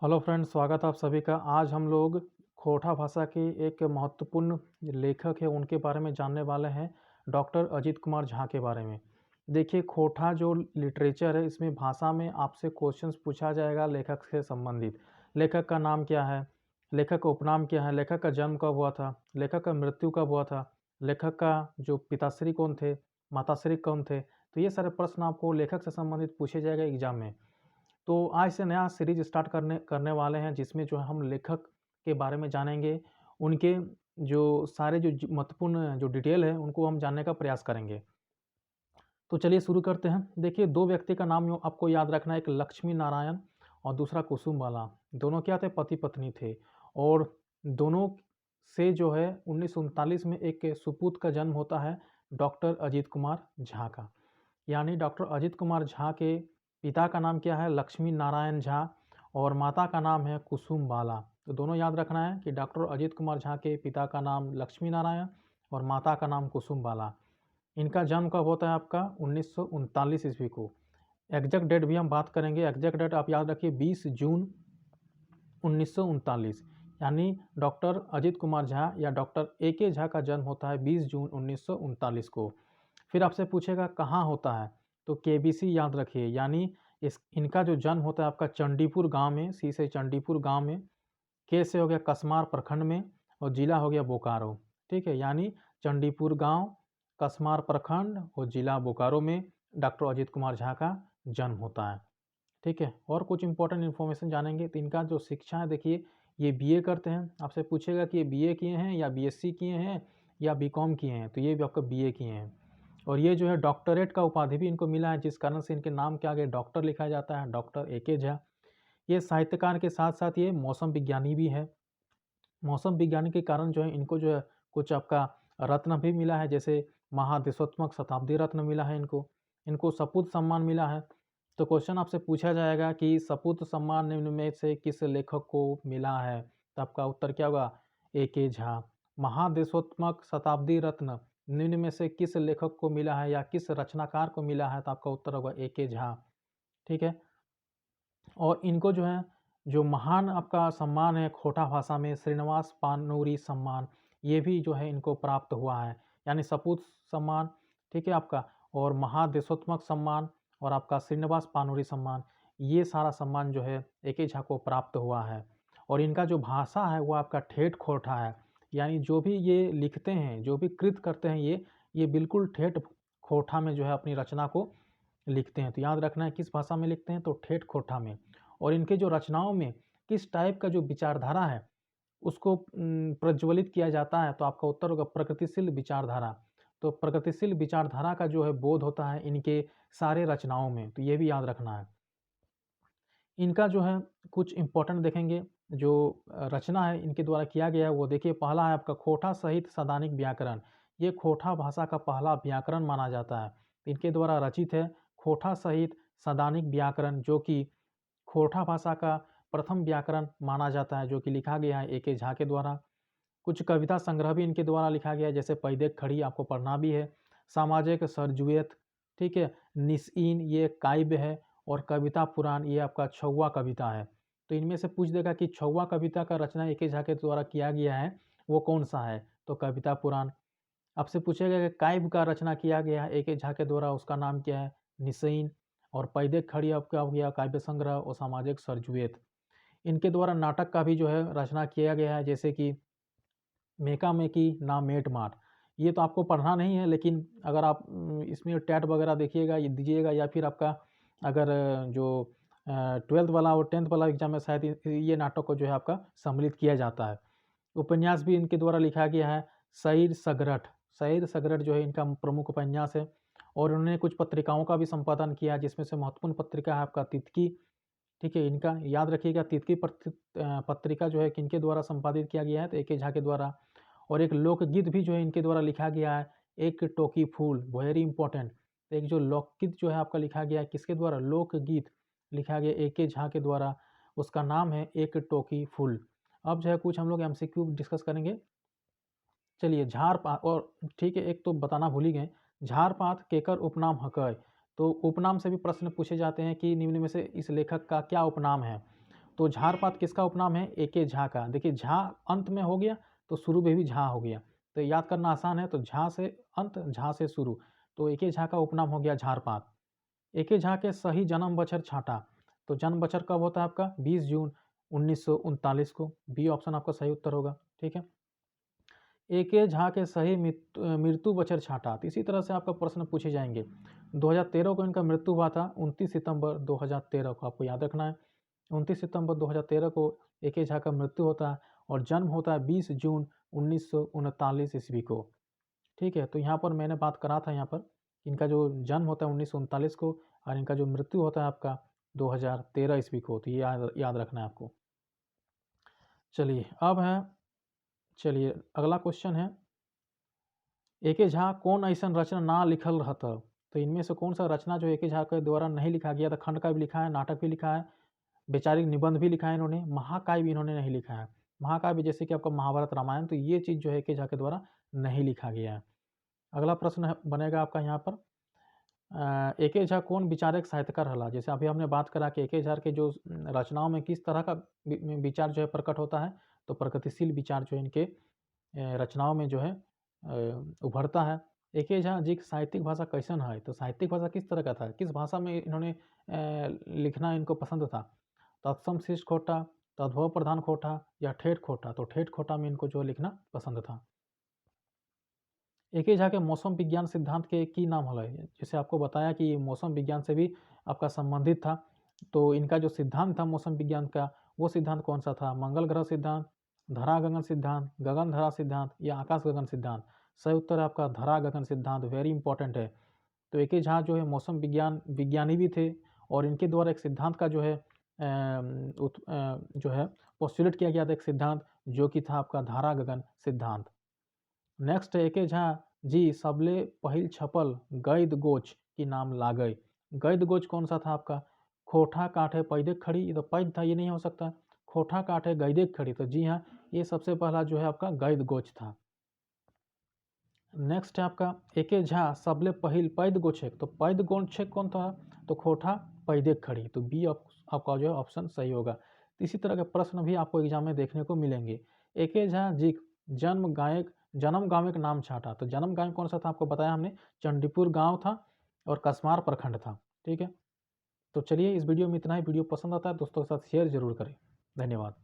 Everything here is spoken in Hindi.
हेलो फ्रेंड्स, स्वागत है आप सभी का। आज हम लोग खोटा भाषा के एक महत्वपूर्ण लेखक हैं, उनके बारे में जानने वाले हैं, डॉक्टर अजीत कुमार झा के बारे में। देखिए, खोटा जो लिटरेचर है, इसमें भाषा में आपसे क्वेश्चंस पूछा जाएगा लेखक से संबंधित। लेखक का नाम क्या है, लेखक का उपनाम क्या है, लेखक का जन्म कब हुआ था, लेखक का मृत्यु कब हुआ था, लेखक का जो पिताश्री कौन थे, माताश्री कौन थे। तो ये सारे प्रश्न आपको लेखक से संबंधित पूछे जाएगा एग्जाम में। तो आज से नया सीरीज स्टार्ट करने करने वाले हैं, जिसमें जो है हम लेखक के बारे में जानेंगे। उनके जो सारे जो महत्वपूर्ण जो डिटेल है, उनको हम जानने का प्रयास करेंगे। तो चलिए शुरू करते हैं। देखिए, दो व्यक्ति का नाम आपको याद रखना है, एक लक्ष्मी नारायण और दूसरा कुसुम बाला। दोनों क्या थे, पति पत्नी थे। और दोनों से जो है 1939 में एक सुपूत का जन्म होता है, डॉक्टर अजीत कुमार झा का। यानी डॉक्टर अजीत कुमार झा के पिता का नाम क्या है, लक्ष्मी नारायण झा, और माता का नाम है कुसुम बाला। तो दोनों याद रखना है कि डॉक्टर अजीत कुमार झा के पिता का नाम लक्ष्मी नारायण और माता का नाम कुसुम बाला। इनका जन्म कब होता है, आपका 1939 ईस्वी को। एग्जैक्ट डेट भी हम बात करेंगे। एग्जैक्ट डेट आप याद रखिए, 20 जून 1939। यानी डॉक्टर अजीत कुमार झा या डॉक्टर ए के झा का जन्म होता है 20 जून 1939 को। फिर आपसे पूछेगा कहाँ होता है, तो केबीसी याद रखिए। यानी इनका जो जन्म होता है आपका चंडीपुर गांव में, सी से चंडीपुर गांव में, के से हो गया कसमार प्रखंड में, और जिला हो गया बोकारो। ठीक है, यानी चंडीपुर गांव, कसमार प्रखंड और जिला बोकारो में डॉक्टर अजीत कुमार झा का जन्म होता है। ठीक है, और कुछ इंपॉर्टेंट इन्फॉर्मेशन जानेंगे। तो इनका जो शिक्षा है, देखिए ये बीए करते हैं। आपसे पूछेगा कि ये बीए किए हैं या बीएससी किए हैं या बीकॉम किए हैं, तो ये भी आपका बीए किए हैं। और ये जो है डॉक्टरेट का उपाधि भी इनको मिला है, जिस कारण से इनके नाम के आगे डॉक्टर लिखा जाता है, डॉक्टर ए के झा। ये साहित्यकार के साथ साथ ये मौसम विज्ञानी भी है। मौसम विज्ञानी के कारण जो है इनको जो है कुछ आपका रत्न भी मिला है, जैसे महादेशोत्तमक शताब्दी रत्न मिला है इनको। इनको सपूत सम्मान मिला है। तो क्वेश्चन आपसे पूछा जाएगा कि सपूत सम्मान निम्न में से किस लेखक को मिला है, तो आपका उत्तर क्या होगा, ए के झा। महादेशोत्तमक शताब्दी रत्न निम्न में से किस लेखक को मिला है या किस रचनाकार को मिला है, तो आपका उत्तर होगा ए के झा। ठीक है, और इनको जो है जो महान आपका सम्मान है खोटा भाषा में, श्रीनिवास पानूरी सम्मान, ये भी जो है इनको प्राप्त हुआ है। यानी सपूत सम्मान, ठीक है आपका, और महादेशोत्तमक सम्मान और आपका श्रीनिवास पानूरी सम्मान, ये सारा सम्मान जो है एके झा को प्राप्त हुआ है। और इनका जो भाषा है वो आपका ठेठ खोटा है। यानी जो भी ये लिखते हैं, जो भी कृत करते हैं, ये बिल्कुल ठेठ खोटा में जो है अपनी रचना को लिखते हैं। तो याद रखना है किस भाषा में लिखते हैं, तो ठेठ खोटा में। और इनके जो रचनाओं में किस टाइप का जो विचारधारा है उसको प्रज्वलित किया जाता है, तो आपका उत्तर होगा प्रगतिशील विचारधारा। तो प्रगतिशील विचारधारा का जो है बोध होता है इनके सारे रचनाओं में, तो ये भी याद रखना है। इनका जो है कुछ इम्पोर्टेंट देखेंगे, जो रचना है इनके द्वारा किया गया है वो देखिए। पहला है आपका खोटा सहित सदानिक व्याकरण। ये खोटा भाषा का पहला व्याकरण माना जाता है। इनके द्वारा रचित है खोटा सहित सदानिक व्याकरण, जो कि खोटा भाषा का प्रथम व्याकरण माना जाता है, जो कि लिखा गया है ए के झा के द्वारा। कुछ कविता संग्रह भी इनके द्वारा लिखा गया है, जैसे पैदेक खड़ी आपको पढ़ना भी है, सामाजिक सरजुएत, ठीक है, निस्ईन ये काव्य है, और कविता पुराण ये आपका छौवा कविता है। तो इनमें से पूछ देगा कि छौवा कविता का रचना ए के झा के द्वारा किया गया है, वो कौन सा है, तो कविता पुराण। आपसे पूछेगा कि काव्य का रचना किया गया है ए के झा के द्वारा, उसका नाम क्या है, निस्ईन। और पैदेक खड़ी आपका हो गया काव्य संग्रह और सामाजिक सरजुएत। इनके द्वारा नाटक का भी जो है रचना किया गया है, जैसे कि मेका मेकी ना मेट मार। ये तो आपको पढ़ना नहीं है, लेकिन अगर आप इसमें टैट वगैरह देखिएगा, ये दीजिएगा, या फिर आपका अगर जो 12th वाला और 10th वाला एग्जाम में शायद ये नाटक को जो है आपका सम्मिलित किया जाता है। उपन्यास भी इनके द्वारा लिखा गया है, सईद सगरठ। सईद सगरठ जो है इनका प्रमुख उपन्यास है। और उन्होंने कुछ पत्रिकाओं का भी संपादन किया, जिसमें से महत्वपूर्ण पत्रिका है आपका तितकी। ठीक है, इनका याद रखिएगा, तितकी पत्रिका जो है किनके द्वारा संपादित किया गया है, तो ए के झा के द्वारा। और एक लोकगीत भी जो है इनके द्वारा लिखा गया है, एक टोकी फूल, वेरी इंपॉर्टेंट। तो एक जो लोकगीत जो है आपका लिखा गया है, किसके द्वारा, लोकगीत लिखा गया ए के झा के द्वारा, उसका नाम है एक टोकी फूल। अब जो है कुछ हम लोग एमसीक्यू डिस्कस करेंगे। चलिए, झार पात, और ठीक है, एक तो बताना भूल ही गए, झार पात केकर उपनाम हकय। तो उपनाम से भी प्रश्न पूछे जाते हैं कि निम्न में से इस लेखक का क्या उपनाम है। तो झारपात किसका उपनाम है? ए.के. झा का। देखिए झा अंत में हो गया तो शुरू में भी झा हो गया, तो याद करना आसान है। तो झा से अंत, झा से शुरू, तो ए.के. झा का उपनाम हो गया झारपात। ए.के. झा के सही जन्म बछर छाटा, तो जन्म बछर कब होता है आपका? 20 जून 1939 को। बी ऑप्शन आपका सही उत्तर होगा, ठीक है। ए.के. झा के सही मृत्यु बछर छाटा, तो इसी तरह से आपका प्रश्न पूछे जाएंगे। 2013 को इनका मृत्यु हुआ था, 29 सितंबर 2013 को, आपको याद रखना है। 29 सितंबर 2013 को ए.के. झा का मृत्यु होता है और जन्म होता है 20 जून 1939 ईस्वी को, ठीक है। तो यहाँ पर मैंने बात करा था, यहाँ पर इनका जो जन्म होता है 1939 को और इनका जो मृत्यु होता है आपका 2013 ईस्वी को, तो ये याद रखना है आपको। चलिए चलिए अगला क्वेश्चन है, ए.के. झा कौन ऐसन रचना ना लिखल रहता? तो इनमें से कौन सा रचना जो ए.के. झा के द्वारा नहीं लिखा गया था? खंड का भी लिखा है, नाटक भी लिखा है, वैचारिक निबंध भी लिखा है इन्होंने, महाकाव्य भी इन्होंने नहीं लिखा है। महाकाव्य जैसे कि आपका महाभारत, रामायण, तो ये चीज़ जो है ए.के. झा के द्वारा नहीं लिखा गया है। अगला प्रश्न बनेगा आपका यहाँ पर, ए.के. झा कौन विचारक साहित्यकार रहा? जैसे अभी हमने बात करा कि ए.के. झा के जो रचनाओं में किस तरह का विचार जो है प्रकट होता है, तो प्रगतिशील विचार जो है इनके रचनाओं में जो है उभरता है। ए.के. झा जी की साहित्यिक भाषा कैसन है? तो साहित्यिक भाषा किस तरह का था? किस भाषा में इन्होंने लिखना इनको पसंद था? तत्सम शिष्ट खोटा, तद्भव प्रधान खोटा या ठेठ खोटा? तो ठेठ खोटा में इनको जो लिखना पसंद था। ए.के. झा के मौसम विज्ञान सिद्धांत के की नाम हल? जैसे आपको बताया कि मौसम विज्ञान से भी आपका संबंधित था, तो इनका जो सिद्धांत था मौसम विज्ञान का, वो सिद्धांत कौन सा था? मंगल ग्रह सिद्धांत, धरा गगन सिद्धांत, गगन धरा सिद्धांत या आकाश गगन सिद्धांत? सही उत्तर है आपका धरा गगन सिद्धांत, वेरी इंपॉर्टेंट है। तो ए.के. झा जो है मौसम विज्ञानी भी थे और इनके द्वारा एक सिद्धांत का जो है जो है पोस्टुलेट किया गया था, एक सिद्धांत जो कि था आपका धारा गगन सिद्धांत। नेक्स्ट है, ए.के. झा जी सबले पहिल छपल गैद गोच की नाम लागय। गैद गोच कौन सा था आपका? खोठा काठे पैदे खड़ी, ये तो पैद था, ये नहीं हो सकता। खोठा काठे गैदे खड़ी, तो जी हाँ, ये सबसे पहला जो है आपका गैद गोच था। नेक्स्ट है आपका, ए.के. झा सबले पहिल पैद गोछेक, तो पैद गोछेक कौन था? तो खोठा पैदे खड़ी, तो बी आपका जो है ऑप्शन सही होगा। तो इसी तरह के प्रश्न भी आपको एग्जाम में देखने को मिलेंगे। ए.के. झा जी जन्म गांव का नाम छाटा, तो जन्म गांव कौन सा था? आपको बताया हमने, चंडीपुर गांव था और कसमार प्रखंड था, ठीक है। तो चलिए इस वीडियो में इतना ही। वीडियो पसंद आता है दोस्तों के साथ शेयर जरूर करें। धन्यवाद।